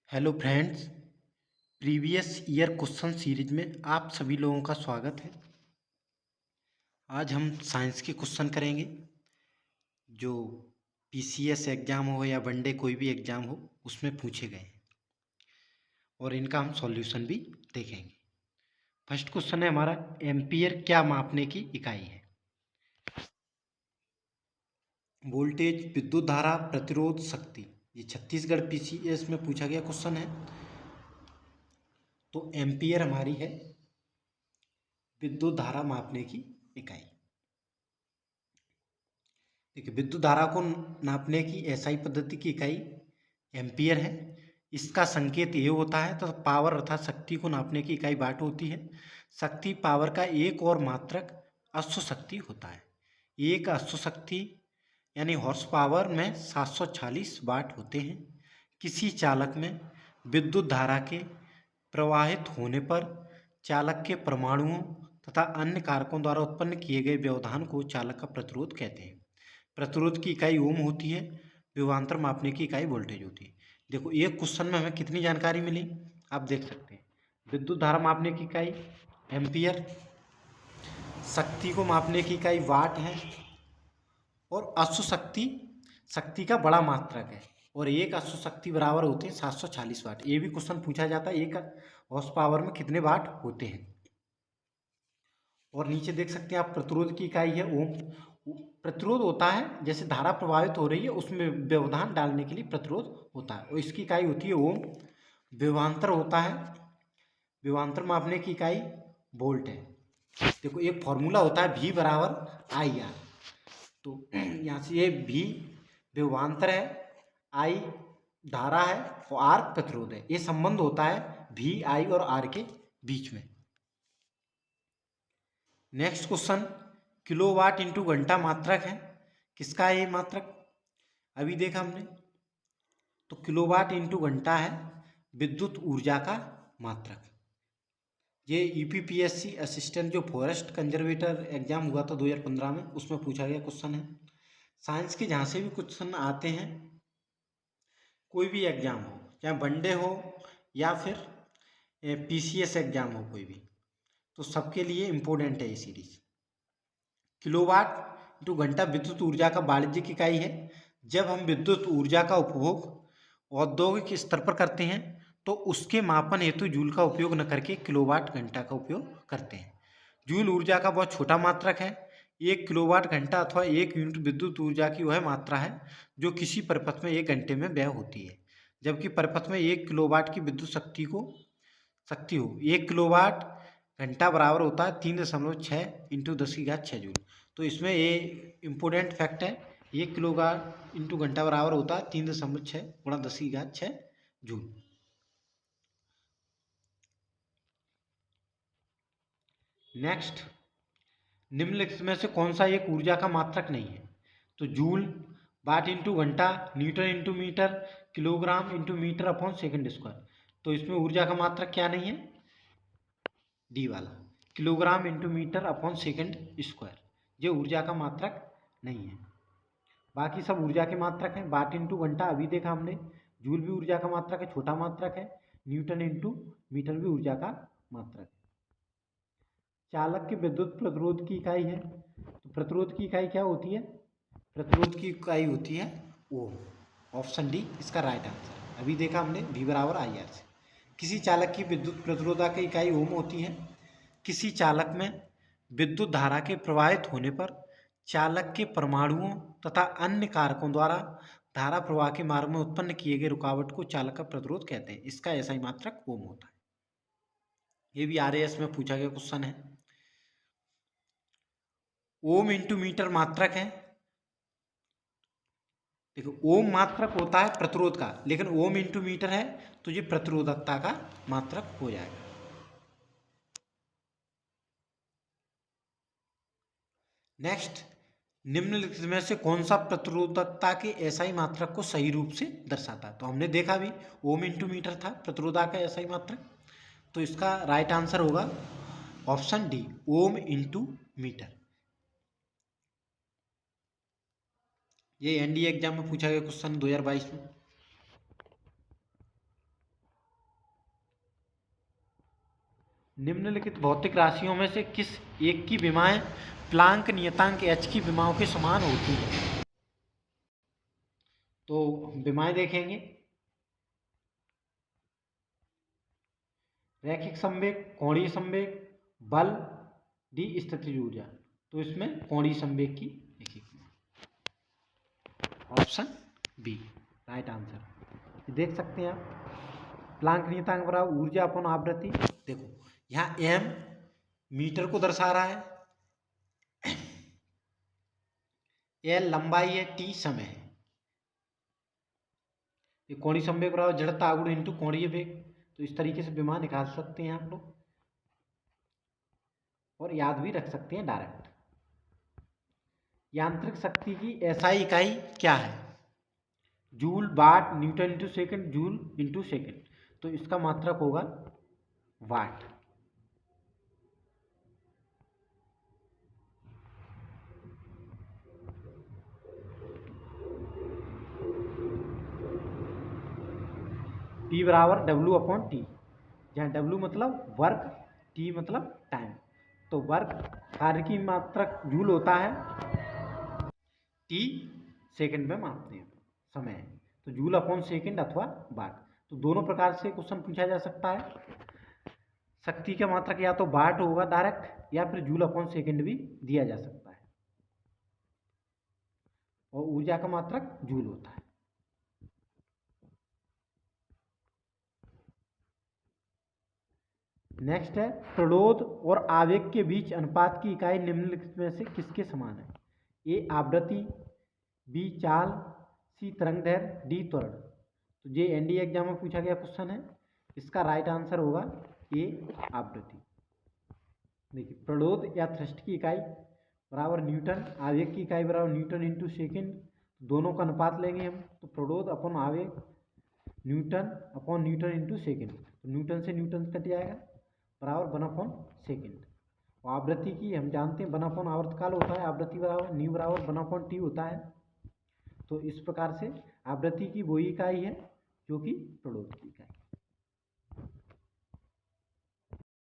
Hello friends. Previous year question series में आप सभी लोगों का स्वागत है। आज हम साइंस के क्वेश्चन करेंगे जो पीसीएस एग्ज़ाम हो या वनडे कोई भी एग्ज़ाम हो उसमें पूछे गए हैं और इनका हम सॉल्यूशन भी देखेंगे। फर्स्ट क्वेश्चन है हमारा, एम्पियर क्या मापने की इकाई है? वोल्टेज, विद्युत धारा, प्रतिरोध, शक्ति। ये छत्तीसगढ़ पीसीएस में पूछा गया क्वेश्चन है। तो एम्पियर हमारी है विद्युत धारा मापने की इकाई। देखिए, विद्युत धारा को नापने की एसआई पद्धति की इकाई एम्पियर है। इसका संकेत ये होता है तो पावर अर्थात शक्ति को नापने की इकाई वाट होती है। शक्ति पावर का एक और मात्रक अश्व शक्ति होता है। एक अश्व शक्ति यानी हॉर्स पावर में 746 वाट होते हैं। किसी चालक में विद्युत धारा के प्रवाहित होने पर चालक के परमाणुओं तथा अन्य कारकों द्वारा उत्पन्न किए गए व्यवधान को चालक का प्रतिरोध कहते हैं। प्रतिरोध की इकाई ओम होती है। विभवांतर मापने की इकाई वोल्टेज होती है। देखो, एक क्वेश्चन में हमें कितनी जानकारी मिली आप देख सकते हैं। विद्युत धारा मापने की इकाई एम्पियर, शक्ति को मापने की इकाई वाट है और अश्व शक्ति शक्ति का बड़ा मात्रक है और एक अश्व शक्ति बराबर होते हैं 746 वाट। ये भी क्वेश्चन पूछा जाता है, एक हॉर्स पावर में कितने वाट होते हैं। और नीचे देख सकते हैं आप, प्रतिरोध की इकाई है ओम। प्रतिरोध होता है जैसे धारा प्रवाहित हो रही है उसमें व्यवधान डालने के लिए प्रतिरोध होता है और इसकी इकाई होती है ओम। विभवांतर होता है, विभवांतर मापने की इकाई वोल्ट है। देखो, एक फॉर्मूला होता है V बराबर आई आर। तो यहाँ से ये V विभवांतर है, I धारा है और R प्रतिरोध है। ये संबंध होता है V, I और R के बीच में। नेक्स्ट क्वेश्चन, किलोवाट इंटू घंटा मात्रक है। किसका है ये मात्रक? अभी देखा हमने। तो किलोवाट इंटू घंटा है विद्युत ऊर्जा का मात्रक। ये यूपीपीएससी असिस्टेंट जो फॉरेस्ट कंजर्वेटर एग्जाम हुआ था 2015 में, उसमें पूछा गया क्वेश्चन है। साइंस के जहाँ से भी क्वेश्चन आते हैं, कोई भी एग्जाम हो, चाहे वनडे हो या फिर पीसीएस एग्जाम हो कोई भी, तो सबके लिए इम्पोर्टेंट है ये सीरीज। किलोवाट इंटू घंटा विद्युत ऊर्जा का वाणिज्यिक इकाई है। जब हम विद्युत ऊर्जा का उपभोग औद्योगिक स्तर पर करते हैं तो उसके मापन हेतु जूल का उपयोग न करके किलोवाट घंटा का उपयोग करते हैं। जूल ऊर्जा का बहुत छोटा मात्रक है। एक किलोवाट घंटा अथवा एक यूनिट विद्युत ऊर्जा की वह मात्रा है जो किसी परिपथ में एक घंटे में व्यय होती है। जबकि परिपथ में 1 किलोवाट की विद्युत शक्ति हो 1 किलोवाट घंटा बराबर होता है 3.6 इंटू 10⁻6 जूल। तो इसमें ये इम्पोर्टेंट फैक्ट है, 1 किलोवाट इंटू घंटा बराबर होता है 3.6 गुणा 10⁻6 जूल। नेक्स्ट, निम्नलिखित में से कौन सा एक ऊर्जा का मात्रक नहीं है? तो जूल, वाट इंटू घंटा, newton into meter, kilogram into meter upon second square. तो इसमें ऊर्जा का मात्रक क्या नहीं है? डी वाला, kilogram into meter upon second square. ये ऊर्जा का मात्रक नहीं है। बाकी सब ऊर्जा के मात्रक हैं। वाट इंटू घंटा अभी देखा हमने, जूल भी ऊर्जा का मात्रक है, छोटा मात्रक है। न्यूटन इंटू मीटर भी ऊर्जा का मात्रक है। चालक के विद्युत प्रतिरोध की इकाई है, तो प्रतिरोध की इकाई क्या होती है? प्रतिरोध की इकाई होती है ओम। ऑप्शन डी इसका राइट आंसर। अभी देखा हमने V बराबर आई आर से। किसी चालक की विद्युत प्रतिरोधा की इकाई ओम होती है। किसी चालक में विद्युत धारा के प्रवाहित होने पर चालक के परमाणुओं तथा अन्य कारकों द्वारा धारा प्रवाह के मार्ग में उत्पन्न किए गए रुकावट को चालक का प्रतिरोध कहते हैं। इसका ऐसा ही मात्रक ओम होता है। ये भी आरएएस में पूछा गया क्वेश्चन है। ओम इंटू मीटर मात्रक है। देखो, ओम मात्रक होता है प्रतिरोध का, लेकिन ओम इंटू मीटर है तो ये प्रतिरोधकता का मात्रक हो जाएगा। नेक्स्ट, निम्नलिखित में से कौन सा प्रतिरोधकता के एसआई मात्रक को सही रूप से दर्शाता है? तो हमने देखा भी, ओम इंटू मीटर था प्रतिरोधा का एसआई मात्रक। तो इसका राइट आंसर होगा option D, ohm into meter. ये एनडीए एग्जाम में पूछा गया क्वेश्चन 2022 में। निम्नलिखित भौतिक राशियों में से किस एक की विमाएं प्लांक नियतांक h की विमाओं के समान होती हैं? तो विमाएं देखेंगे, रैखिक संवेग, कोणीय संवेग, बल, डी स्थितिज ऊर्जा। तो इसमें कोणीय संवेग की लिखी, ऑप्शन बी राइट आंसर। देख सकते हैं आप, प्लांक नियतांक बराबर ऊर्जा अपॉन आवृत्ति। देखो यहाँ एम मीटर को दर्शा रहा है, एल लंबाई है, टी समय है। ये कोणीय संवेग बराबर जड़ता आघूर्ण इंटू कोणीय वेग। तो इस तरीके से विमान निकाल सकते हैं आप लोग, और याद भी रख सकते हैं डायरेक्ट। यांत्रिक शक्ति की एसआई इकाई क्या है? Joule, watt, newton into second, joule into second. तो इसका मात्रक होगा वाट। P बराबर W अपॉन टी, जहाँ W मतलब वर्क, T मतलब टाइम। तो वर्क कार्य की मात्रक जूल होता है, T सेकंड में मापते हैं समय, तो जूल अपॉन सेकंड अथवा वाट। तो दोनों प्रकार से क्वेश्चन पूछा जा सकता है। शक्ति का मात्रक या तो वाट होगा डायरेक्ट, या फिर जूल अपॉन सेकंड भी दिया जा सकता है, और ऊर्जा का मात्रक जूल होता है। नेक्स्ट है, प्रतिरोध और आवेग के बीच अनुपात की इकाई निम्नलिखित में से किसके समान है? ए आवृत्ति, बी चाल, सी तरंगदैर्घ्य, डी त्वरण। तो ये एनडीए एग्जाम में पूछा गया क्वेश्चन है। इसका राइट आंसर होगा ए आवृत्ति। देखिए, प्रतिरोध या थ्रस्ट की इकाई बराबर न्यूटन, आवेग की इकाई बराबर न्यूटन इंटू सेकेंड। दोनों का अनुपात लेंगे हम, तो प्रतिरोध अपॉन आवेग Newton upon Newton into second. तो न्यूटन से न्यूटन कट जाएगा, बराबर 1 अपॉन सेकेंड। और आवृत्ति की हम जानते हैं 1 अपॉन आवर्तकाल होता है, आवृत्ति बराबर न्यू बराबर 1 अपॉन टी होता है। तो इस प्रकार से आवृत्ति की वही इकाई है जो कि प्रतिरोध की इकाई।